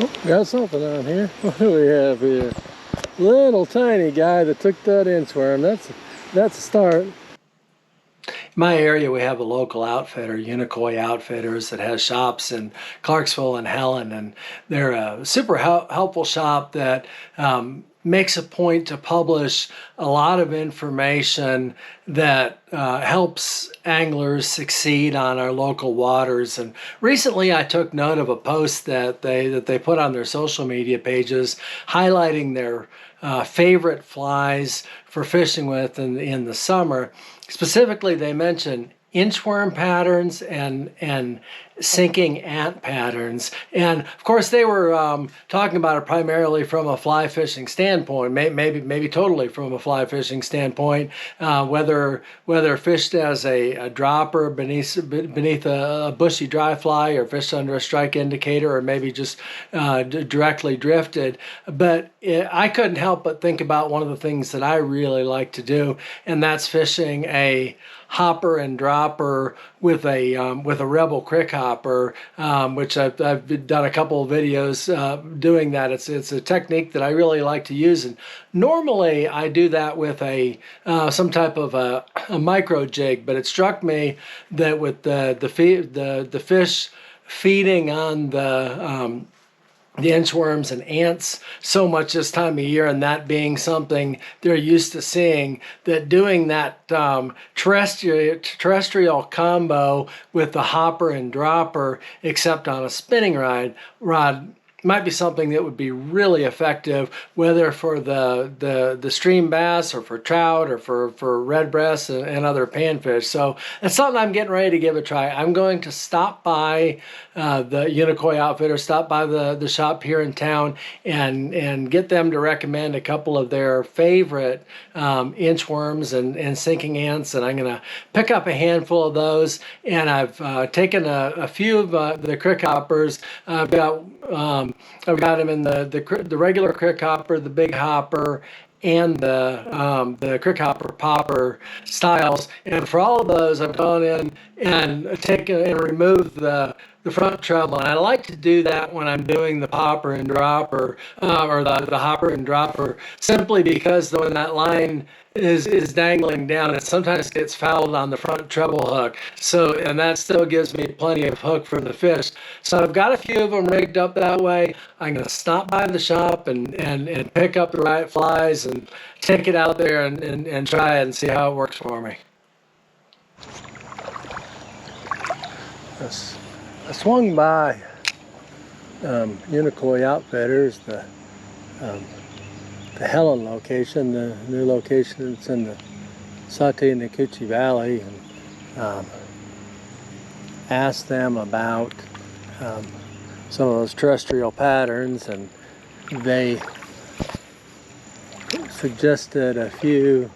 Oh, got something on here. What do we have here? Little tiny guy that took that inchworm. That's a start. In my area, we have a local outfitter, Unicoi Outfitters, that has shops in Clarksville and Helen, and they're a super helpful shop that makes a point to publish a lot of information that helps anglers succeed on our local waters. And recently I took note of a post that they put on their social media pages highlighting their favorite flies for fishing with in the summer. Specifically, they mentioned inchworm patterns and sinking ant patterns. And of course, they were talking about it primarily from a fly fishing standpoint, maybe totally from a fly fishing standpoint, whether fished as a dropper beneath a bushy dry fly, or fished under a strike indicator, or maybe just directly drifted. But I couldn't help but think about one of the things that I really like to do, and that's fishing a hopper and dropper with a Rebel Crickhopper, which I've done a couple of videos doing that. It's a technique that I really like to use, and normally I do that with some type of a micro jig. But it struck me that with the fish feeding on the inchworms and ants so much this time of year, and that being something they're used to seeing, that doing that terrestrial combo with the hopper and dropper, except on a spinning rod, might be something that would be really effective, whether for the stream bass, or for trout, or for redbreasts and other panfish. So that's something I'm getting ready to give a try. I'm going to stop by the Unicoi Outfitter, stop by the shop here in town, and get them to recommend a couple of their favorite inchworms and sinking ants, and I'm going to pick up a handful of those. And I've taken a few of the Crickhoppers. I've got them in the regular Crickhopper, the Bighopper, and the Crickhopper popper styles. And for all of those, I've gone in and taken and removed the front treble. And I like to do that when I'm doing the popper and dropper, or the hopper and dropper, simply because when that line is dangling down, it sometimes gets fouled on the front treble hook. So, and that still gives me plenty of hook for the fish. So I've got a few of them rigged up that way. I'm going to stop by the shop and pick up the right flies and take it out there and try it and see how it works for me. I swung by Unicoi Outfitters, the Helen location, the new location that's in the Sati and Nacoochee Valley, and asked them about some of those terrestrial patterns, and they suggested a few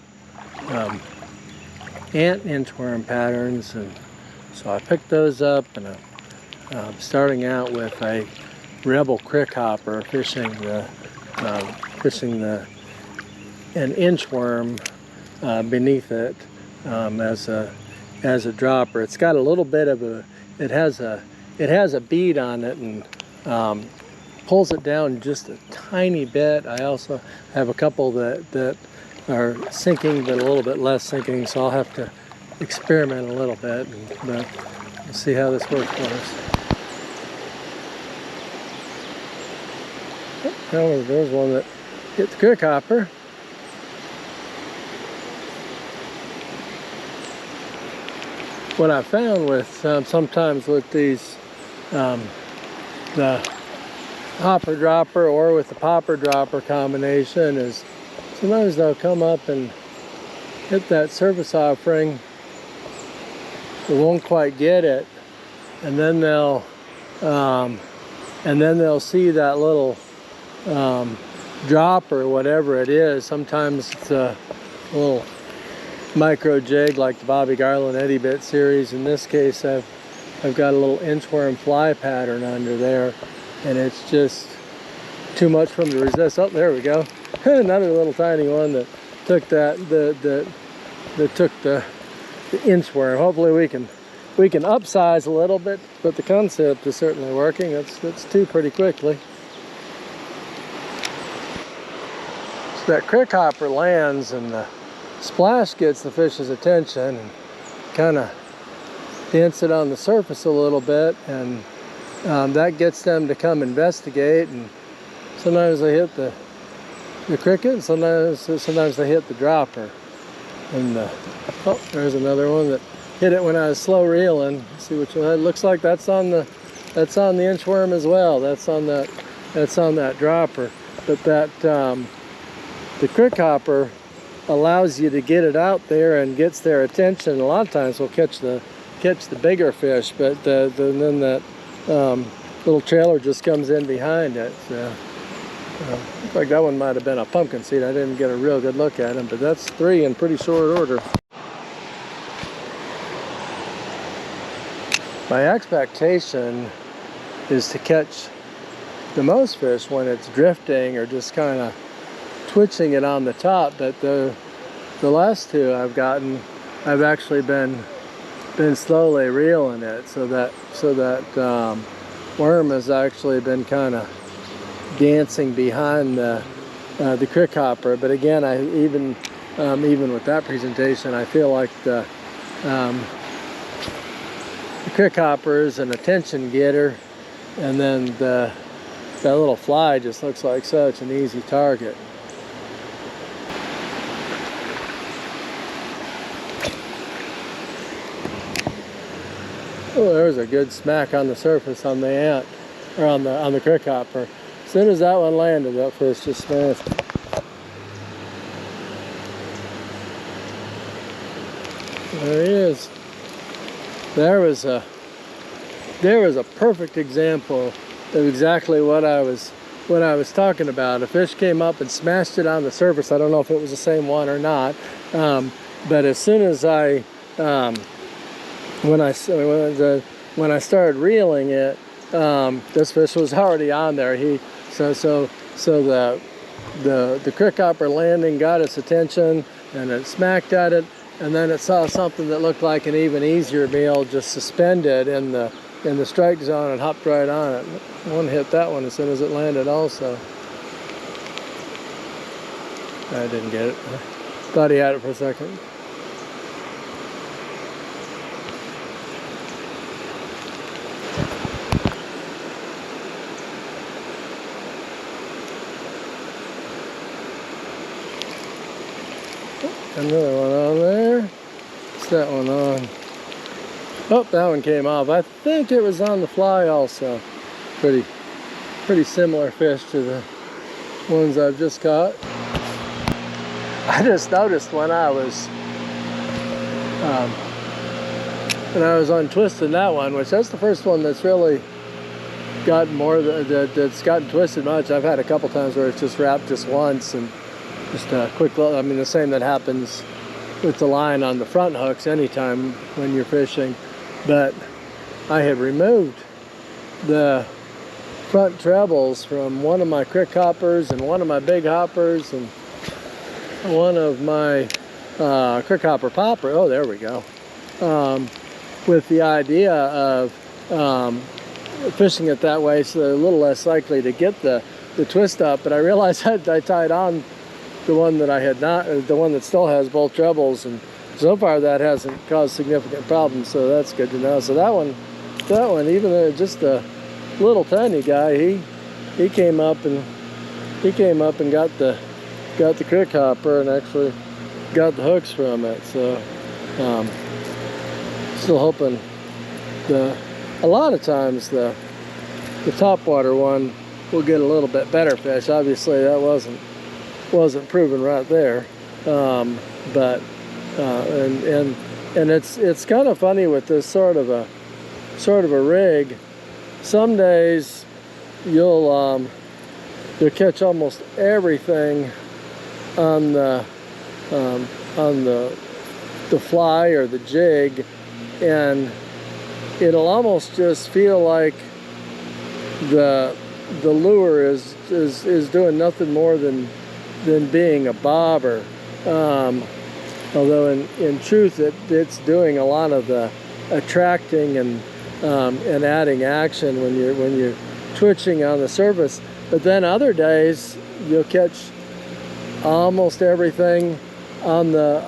ant inchworm patterns, and so I picked those up, and I'm starting out with a Rebel Crickhopper, fishing an inchworm beneath it as a dropper. It's got a little bit of it has a bead on it, and pulls it down just a tiny bit. I also have a couple that are sinking, but a little bit less sinking, so I'll have to experiment a little bit, but we'll see how this works for us. Oh, there's one that hit the Crickhopper. What I found with sometimes with these the hopper dropper or with the popper dropper combination is sometimes they'll come up and hit that surface offering, they won't quite get it, and then they'll see that little drop or whatever it is. Sometimes it's a little micro jig like the Bobby Garland Eddie Bit series. In this case, I've got a little inchworm fly pattern under there, and it's just too much for them to resist. Oh, there we go. Another little tiny one that took that took the inchworm. Hopefully we can upsize a little bit, but the concept is certainly working. That's two pretty quickly. that crickhopper lands and the splash gets the fish's attention and kind of dents it on the surface a little bit, and that gets them to come investigate, and sometimes they hit the cricket, and sometimes they hit the dropper. And oh, there's another one that hit it when I was slow reeling. Let's see which one. It looks like that's on the inchworm as well. That's on that dropper. But that the crickhopper allows you to get it out there and gets their attention. A lot of times we'll catch the bigger fish, but then that little trailer just comes in behind it. So, looks like that one might have been a pumpkin seed. I didn't get a real good look at him, but that's 3 in pretty short order. My expectation is to catch the most fish when it's drifting or just kind of twitching it on the top, but the last 2 I've gotten, I've actually been slowly reeling it, so that worm has actually been kind of dancing behind the crickhopper. But again, even with that presentation, I feel like the crickhopper is an attention getter, and then that little fly just looks like such an easy target. Oh, there's a good smack on the surface on the ant, or on the crickhopper. As soon as that one landed, that fish just smashed. There he is. There was a perfect example of exactly what I was talking about. A fish came up and smashed it on the surface. I don't know if it was the same one or not, but as soon as when I started reeling it, this fish was already on there. So the crickhopper landing got its attention, and it smacked at it, and then it saw something that looked like an even easier meal just suspended in the strike zone and hopped right on it. One hit that one as soon as it landed also. I didn't get it. Thought he had it for a second. Another one on there. What's that one on? Oh, that one came off. I think it was on the fly also. Pretty similar fish to the ones I've just caught. I just noticed when I was untwisting that one, which that's the first one that's really gotten more that's gotten twisted much. I've had a couple times where it's just wrapped just once and just a quick look. I mean, the same that happens with the line on the front hooks anytime when you're fishing. But I had removed the front trebles from one of my crickhoppers and one of my Bighoppers and one of my crickhopper popper. Oh, there we go. With the idea of fishing it that way, so they're a little less likely to get the twist up. But I realized I tied on the one that I had not, the one that still has both trebles, and so far that hasn't caused significant problems, so that's good to know. So that one, even though just a little tiny guy, he came up and got the crickhopper and actually got the hooks from it. So still hoping a lot of times the topwater one will get a little bit better fish. Obviously that wasn't proven right there, but and it's kind of funny with this sort of a rig. Some days you'll catch almost everything on the fly or the jig, and it'll almost just feel like the lure is doing nothing more than being a bobber, although in truth it's doing a lot of the attracting and adding action when you're twitching on the surface. But then other days you'll catch almost everything on the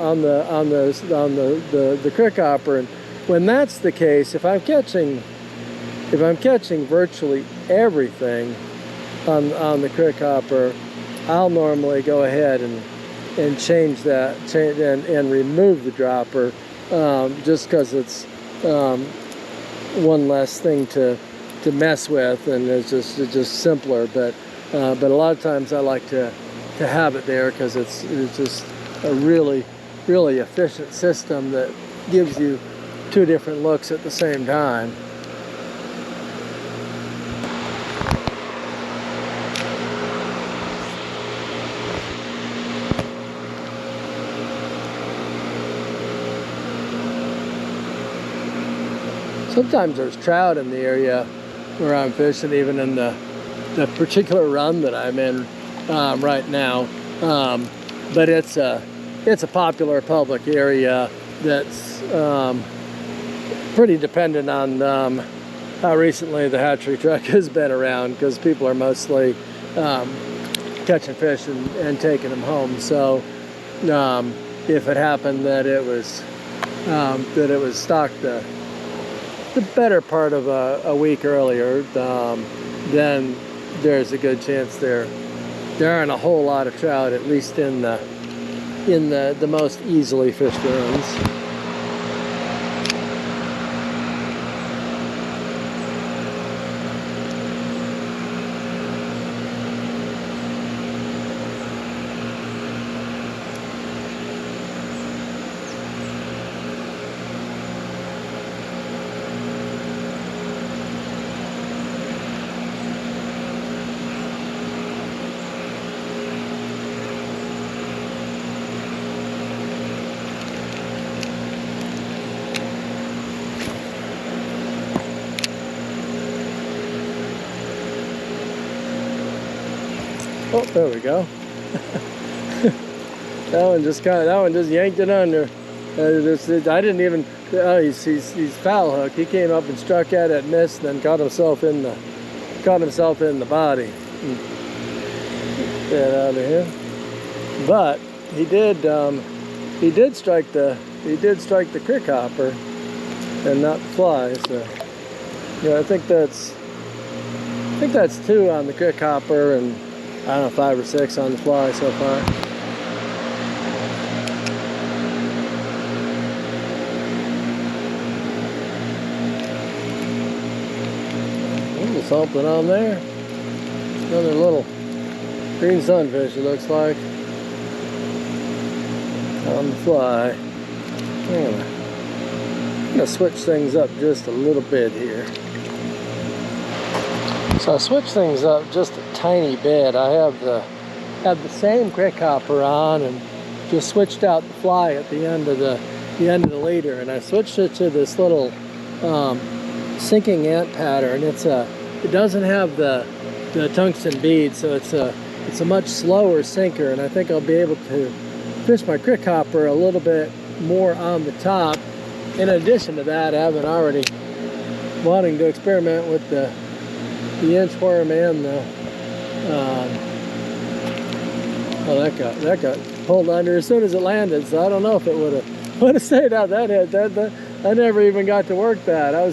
Crickhopper. And when that's the case, if I'm catching virtually everything on the Crickhopper, I'll normally go ahead and change and remove the dropper, just because it's one less thing to mess with, and it's just simpler. But a lot of times I like to have it there because it's just a really efficient system that gives you two different looks at the same time. Sometimes there's trout in the area where I'm fishing, even in the particular run that I'm in right now. But it's a popular public area that's pretty dependent on how recently the hatchery truck has been around, because people are mostly catching fish and taking them home. So if it happened that it was stocked the better part of a week earlier, then there's a good chance there aren't a whole lot of trout, at least in the most easily fished runs. Oh, there we go. that one just yanked it under. I didn't even. Oh, he's foul hooked. He came up and struck at it, missed, then caught himself in the body. Get that out of here. But he did strike the Crickhopper and not the fly. So yeah, I think that's two on the Crickhopper, and I don't know, 5 or 6 on the fly so far. Ooh, something on there. Another little green sunfish, it looks like, on the fly. I'm gonna switch things up just a little bit here. So I switched things up just a tiny bit. I have the same Crickhopper on, and just switched out the fly at the end of the leader, and I switched it to this little sinking ant pattern. It doesn't have the tungsten bead, so it's a much slower sinker, and I think I'll be able to fish my Crickhopper a little bit more on the top. In addition to that, I've been already wanting to experiment with the inchworm and the well, that got pulled under as soon as it landed, so I don't know if it would have stayed out that head. I never even got to work that. I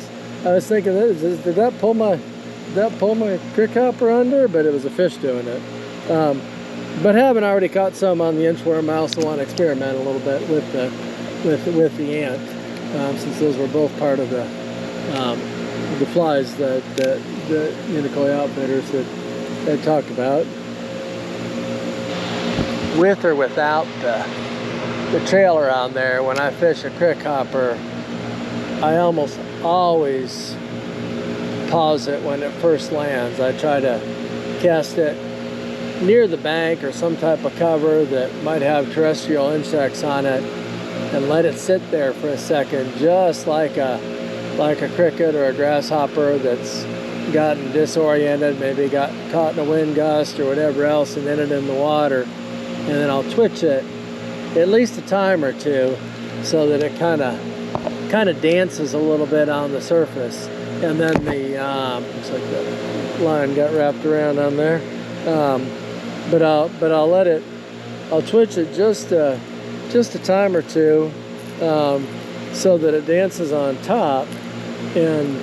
was thinking, did that pull my Crickhopper under? But it was a fish doing it. But having already caught some on the inchworm, I also want to experiment a little bit with the ant, since those were both part of the flies that the Unicoi outfitters had talked about. With or without the trailer on there, when I fish a Crickhopper, I almost always pause it when it first lands. I try to cast it near the bank or some type of cover that might have terrestrial insects on it, and let it sit there for a second, just like a cricket or a grasshopper that's gotten disoriented, maybe got caught in a wind gust or whatever else, and then it in the water. And then I'll twitch it at least a time or two, so that it kind of dances a little bit on the surface. And then looks like the line got wrapped around on there. But I'll let it I'll twitch it just a time or two, so that it dances on top, and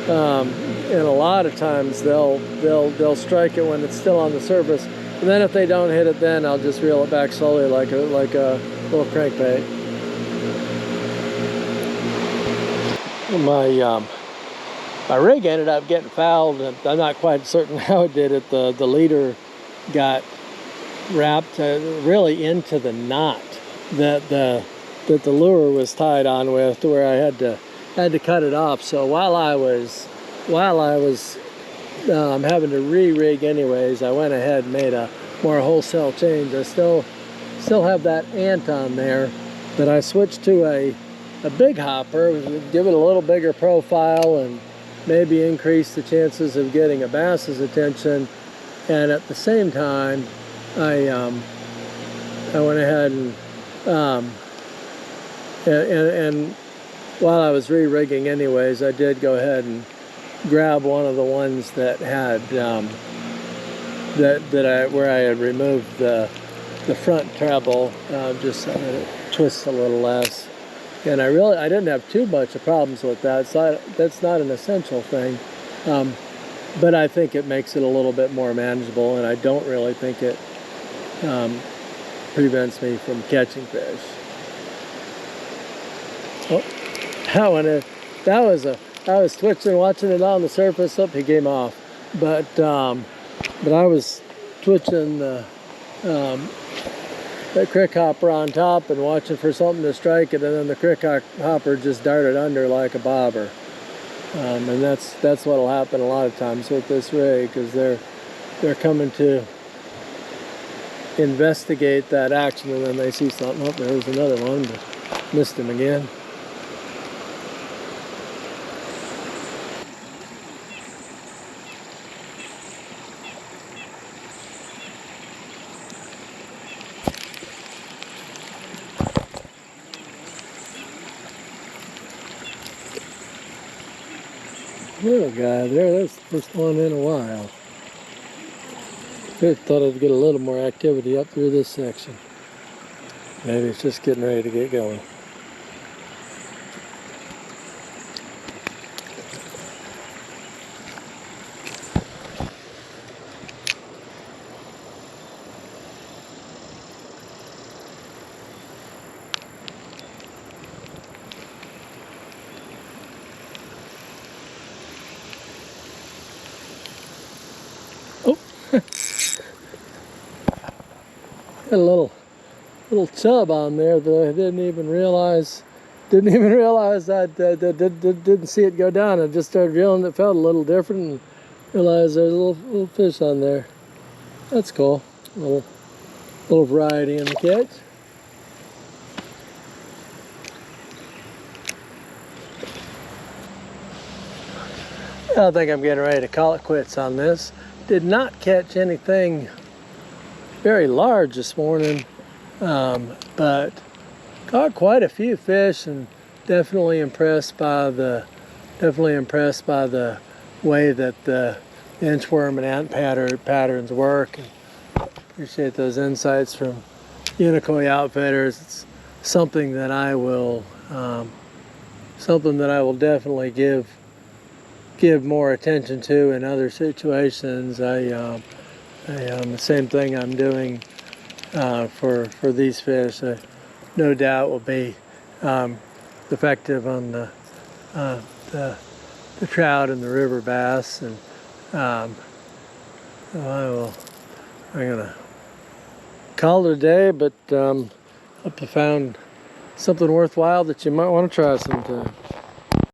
a lot of times they'll strike it when it's still on the surface, and then if they don't hit it, then I'll just reel it back slowly like a little crankbait. My rig ended up getting fouled, and I'm not quite certain how it did it. The leader got wrapped really into the knot that the lure was tied on with, to where I had to cut it off. So while I was having to re-rig anyways, I went ahead and made a more wholesale change. I still have that ant on there, but I switched to a Bighopper, give it a little bigger profile and maybe increase the chances of getting a bass's attention. And at the same time, I went ahead and while I was re-rigging anyways, I did go ahead and grab one of the ones that had where I had removed the front treble, just so that it twists a little less. And I didn't have too much of problems with that. So that's not an essential thing, but I think it makes it a little bit more manageable, and I don't really think it prevents me from catching fish. Oh, I was twitching, watching it on the surface. Up, he came off, but I was twitching the Crickhopper on top and watching for something to strike it, and then the Crickhopper just darted under like a bobber. And that's what'll happen a lot of times with this rig, because they're coming to investigate that action, and then they see something. Oh, there's another one, but missed him again. Little guy there, that's the first one in a while. I thought I'd get a little more activity up through this section. Maybe it's just getting ready to get going. Oh, got a little chub on there that I didn't even realize I didn't see it go down. I just started reeling. It felt a little different, and realized there's a little fish on there. That's cool. A little variety in the catch. I think I'm getting ready to call it quits on this. Did not catch anything very large this morning, but caught quite a few fish, and definitely impressed by the way that the inchworm and ant patterns work. And appreciate those insights from Unicoi Outfitters. It's something that I will definitely give more attention to in other situations. The same thing I'm doing for these fish, no doubt will be effective on the trout and the river bass. And I'm gonna call it a day, but hope you found something worthwhile that you might want to try sometime.